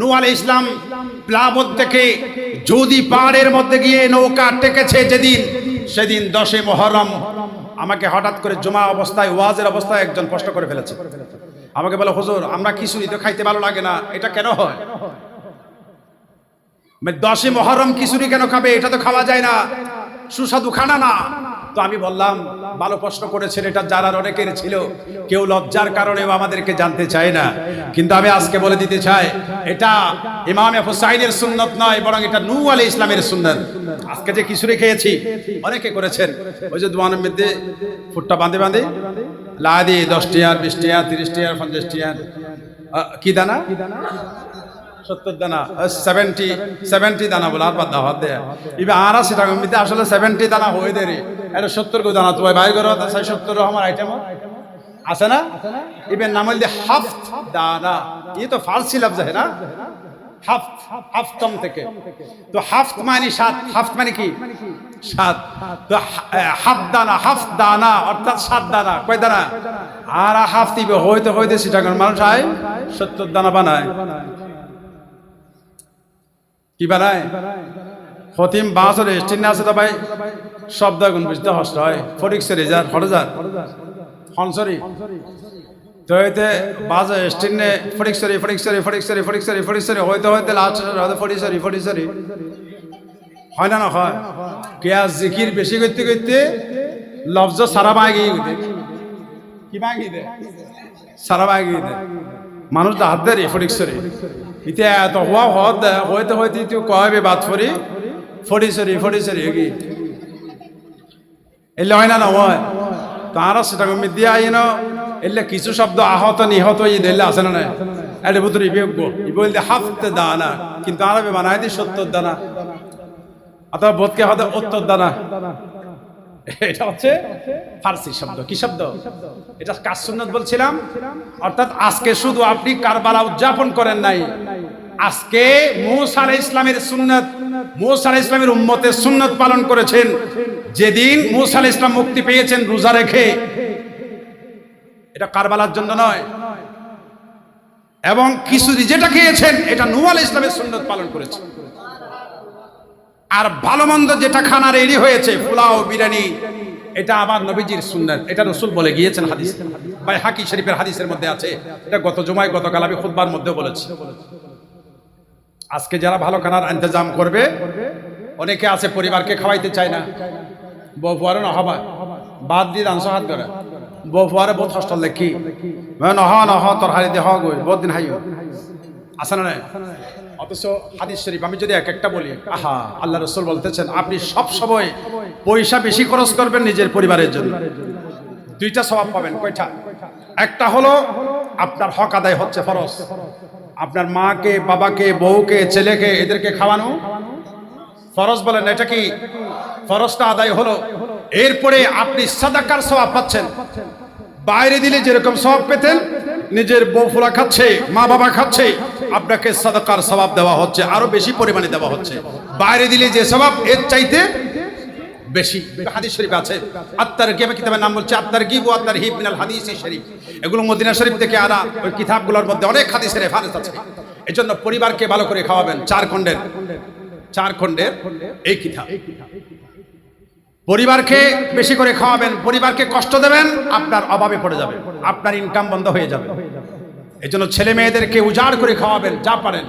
নূহ আলাইহিস সালাম প্লাবন থেকে যদি পাহাড়ের মধ্যে গিয়ে নৌকা টেকেছে যেদিন, সেদিন 10 মুহররম আমাকে হঠাৎ করে জুমা অবস্থায় ওয়াজের অবস্থায় একজন প্রশ্ন করে ফেলেছে। আমাকে বলে, হুজুর আমরা খিচুড়ি তো খাইতে ভালো লাগে না, এটা কেন হয়? 10 মুহররম খিচুড়ি কেন খাবে? এটা তো খাওয়া যায় না, সুস্বাদু খানা না। তো আমি বললাম, ভালো প্রশ্ন করেছেন, এটা জানার অনেকের ছিল, কেউ লজ্জার কারণেও আমাদেরকে জানতে চায় না। কিন্তু আমি আজকে বলে দিতে চাই, এটা ইমাম হুসাইনের সুন্নত নয়, বরং এটা নূহ আলাইহিস সালামের সুন্নত। আজকে যে খিচুড়ি খেয়েছি অনেকে করেছেন, ওই যে দোয়ানের মধ্যে ফুটটা বাঁধে বাঁধে লাদি 10 টাকা 20 টাকা 30 টাকা 50 টাকা কি দানা 70 দানা 70 দানা বলে আর বাদ দাওয়া দেয় ইবে আর 80 টাকা মধ্যে আসলে 70 দানা হয়ে দেরি, এটা 70 কো দানা। তোমার ভাই ঘরে 70 আমার আইটেম আছে না, ইবের নাম হইল হাফত দানা। এই তো ফারসি লফজ है ना, হাফত, হাফতম থেকে। তো হাফত মানে 7, হাফত মানে কি 7। তো হাফ দানা, হাফত দানা অর্থাৎ 7 দানা। কয় দানা? আর হাফত ইবে হইতে হইতে সিটাগান মানুষ হয় 70 দানা বানায়। কি বানায়? খতিম বাসরে স্টিন আছে তো ভাই, শব্দ গুণ বুঝতে কষ্ট হয়। ফরিক্সের রেজার হরজার হনসরি তো হইতে বাজে স্টিনে ফরিক্সরি ফরিক্সরি ফরিক্সরি ফরিক্সরি ফরিক্সরি হইতে হইতে লাস্ট ফরিক্সরি ফরিক্সরি হয় না, না হয়। কেয়া জিকির বেশি করতে করতে লফজ সারা বাগি গিয়ে কি বাগি দে সারা বাগি দে মানুষ হাত দেয় ফরিক্সরি ইতে এত হওয়া হইতে হইতে তুই কবে বাদ ফরি ফরিসরি ফরিসরি কি এলে হয় না, না হয়। তারা সেটা মিডিয়া আইন এলে কিছু শব্দ আহত নিহত ই দিলে আছে না, এটা ভিতরে ইবেজ্ঞ ই বলতে হাফতে দানা, কিন্তু আরবে বানায় দি 70 দানা অথবা বোধকে হতে 70 দানা। এটা হচ্ছে ফারসি শব্দ। কি শব্দ এটা? কাজ সুন্নত বলছিলাম। অর্থাৎ আজকে শুধু আপনি কারবালা উদযাপন করেন নাই, আজকে মূসা আলাইহিস সালামের সুন্নত, মূসা আলাইহিস সালামের উম্মতের সুন্নত পালন করেছেন। যেদিন মূসা আলাইহিস সালাম মুক্তি পেয়েছেন রোজা রেখে, এটা কারবালার জন্য নয়। এবং খিচুড়ি যেটা খেয়েছেন এটা নূহ আলাইহিস সালামের সুন্নত পালন করেছেন। আর ভালো মন্দ যেটা খানা রেডি হয়েছে, পোলাও বিরিয়ানি, এটা আমার নবীজির সুন্নাত। এটা রাসূল বলে গিয়েছেন হাদিস, বাইহাকি শরীফের হাদিসের মধ্যে আছে। এটা গত জুমায় গতকাল আমি খুতবার মধ্যে বলেছি। আজকে যারা ভালো খানার ইন্তজাম করবে, অনেকে আছে পরিবারকে খাওয়াইতে চায় না, বউ ফুয়ারে না হবা বাদ দিয়ে দান হাত করে বউ ফুয়ারে বহুত কষ্ট লেখি নহ নহ তোর হারি দিয়ে হওয়া গই বহুত দিন হাইও আসে না। অথচ হাদিস শরীফ আমি যদি এক একটা বলি, আহা, আল্লাহ রাসূল বলতেছেন আপনি সব সময় পয়সা বেশি খরচ করবেন নিজের পরিবারের জন্য, 2টা সওয়াব পাবেন। কয়টা? একটা হলো আপনার হক আদায় হচ্ছে ফরজ, আপনার মাকে বাবাকে বউকে ছেলেকে এদেরকে খাওয়ানো ফরজ। বলেন এটা কি? ফরজটা আদায় হলো। এরপরে আপনি সাদাকার সওয়াব পাচ্ছেন। বাইরে দিলে যেরকম সওয়াব পেতেন, নিজের বউ ফুলা খাচ্ছে, মা বাবা খাচ্ছে, আপনাকে সাদাকার সওয়াব দেওয়া হচ্ছে, আরো বেশি পরিমাণে দেওয়া হচ্ছে। বাইরে দিলে যে সওয়াব এর চাইতে বেশি। হাদিস শরীফ আছে, আত-তারগিব কিতাবের নাম বলছে আত-তারগিব ওয়া আত-তারহিব মিনাল হাদিস শরীফ। এগুলো মদিনা শরীফ থেকে আনা ওই কিতাবগুলোর মধ্যে অনেক হাদিসের রেফারেন্স আছে। এজন্য পরিবারকে ভালো করে খাওয়াবেন। 4 খণ্ডের এই কিতাব। পরিবারকে বেশি করে খাওয়াবেন, পরিবারকে কষ্ট দেবেন, আপনার অভাবে পড়ে যাবে, আপনার ইনকাম বন্ধ হয়ে যাবে। এজন্য ছেলে মেয়েদেরকে উজাড় করে খাওয়াবেন যা পারেন।